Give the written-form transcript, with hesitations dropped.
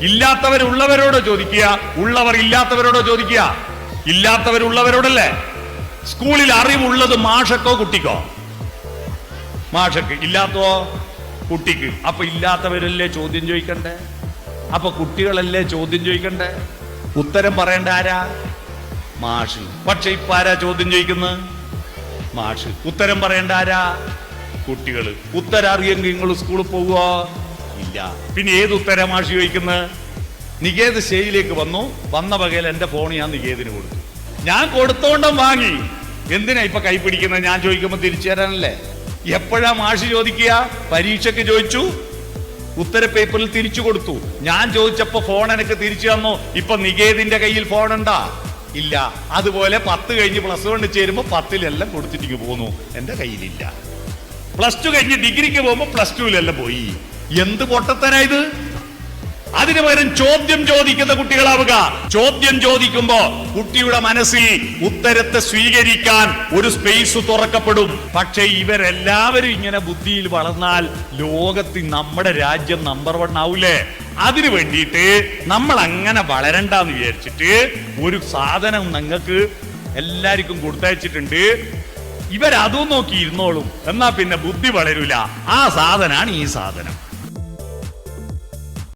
ഇല്ലാത്തവരുള്ളവരോടോ ചോദിക്കുക, ഉള്ളവർ ഇല്ലാത്തവരോടോ ചോദിക്കുക? ഇല്ലാത്തവരുള്ളവരോടല്ലേ. സ്കൂളിൽ അറിവുള്ളത് മാഷക്കോ കുട്ടിക്കോ? മാഷക്ക്. ഇല്ലാത്തോ കുട്ടിക്ക്. അപ്പൊ ഇല്ലാത്തവരല്ലേ ചോദ്യം ചോദിക്കണ്ടേ? അപ്പൊ കുട്ടികളല്ലേ ചോദ്യം ചോദിക്കണ്ടേ? ഉത്തരം പറയേണ്ട ആരാ? മാഷ്. പക്ഷെ ഇപ്പൊ ആരാ ചോദ്യം ചോദിക്കുന്നത്? മാഷ്. ഉത്തരം പറയേണ്ട ആരാ? കുട്ടികള്. ഉത്തരം അറിയെങ്കിൽ നിങ്ങൾ സ്കൂളിൽ പോവുക? ഇല്ല. പിന്നെ ഏത് ഉത്തരം മാഷ് ചോദിക്കുന്നത്? നികേത് സ്റ്റേജിലേക്ക് വന്ന വകയിൽ എന്റെ ഫോൺ ഞാൻ നികേതിന് കൊടുത്തു. ഞാൻ കൊടുത്തോണ്ടും വാങ്ങി. എന്തിനാ ഇപ്പൊ കൈ പിടിക്കുന്നത്? ഞാൻ ചോദിക്കുമ്പോ തിരിച്ചു തരാനല്ലേ. എപ്പോഴാ മാഷ് ചോദിക്കുക? പരീക്ഷയ്ക്ക് ചോദിച്ചു, ഉത്തര പേപ്പറിൽ തിരിച്ചു കൊടുത്തു. ഞാൻ ചോദിച്ചപ്പോ ഫോൺ എനിക്ക് തിരിച്ചു തന്നു. ഇപ്പൊ നികേതിന്റെ കയ്യിൽ ഫോൺ ഉണ്ടാ? ഇല്ല. അതുപോലെ 10 കഴിഞ്ഞ് +1 ചേരുമ്പോ 10-ലെല്ലാം കൊടുത്തിട്ട് പോന്നു, എന്റെ കയ്യിലില്ല. +2 കഴിഞ്ഞ് ഡിഗ്രിക്ക് പോകുമ്പോ +2-ലെല്ലാം പോയി. എന്ത് പൊട്ടത്തനായത്? അതിനു പകരം ചോദ്യം ചോദിക്കുന്ന കുട്ടികളാവുക. ചോദ്യം ചോദിക്കുമ്പോ കുട്ടിയുടെ മനസ്സിൽ ഉത്തരത്തെ സ്വീകരിക്കാൻ ഒരു സ്പേസ് തുറക്കപ്പെടും. പക്ഷെ ഇവരെല്ലാവരും ഇങ്ങനെ ബുദ്ധിയിൽ വളർന്നാൽ ലോകത്തിൽ നമ്മുടെ രാജ്യം നമ്പർ 1 ആവൂലേ? അതിനു വേണ്ടിയിട്ട് നമ്മൾ അങ്ങനെ വളരണ്ടെന്ന് വിചാരിച്ചിട്ട് ഒരു സാധനം നിങ്ങൾക്ക് എല്ലാവർക്കും കൊടുത്തയച്ചിട്ടുണ്ട്. ഇവരതും നോക്കി ഇരുന്നോളും, എന്നാ പിന്നെ ബുദ്ധി വളരൂല. ആ സാധനാണ് ഈ സാധനം.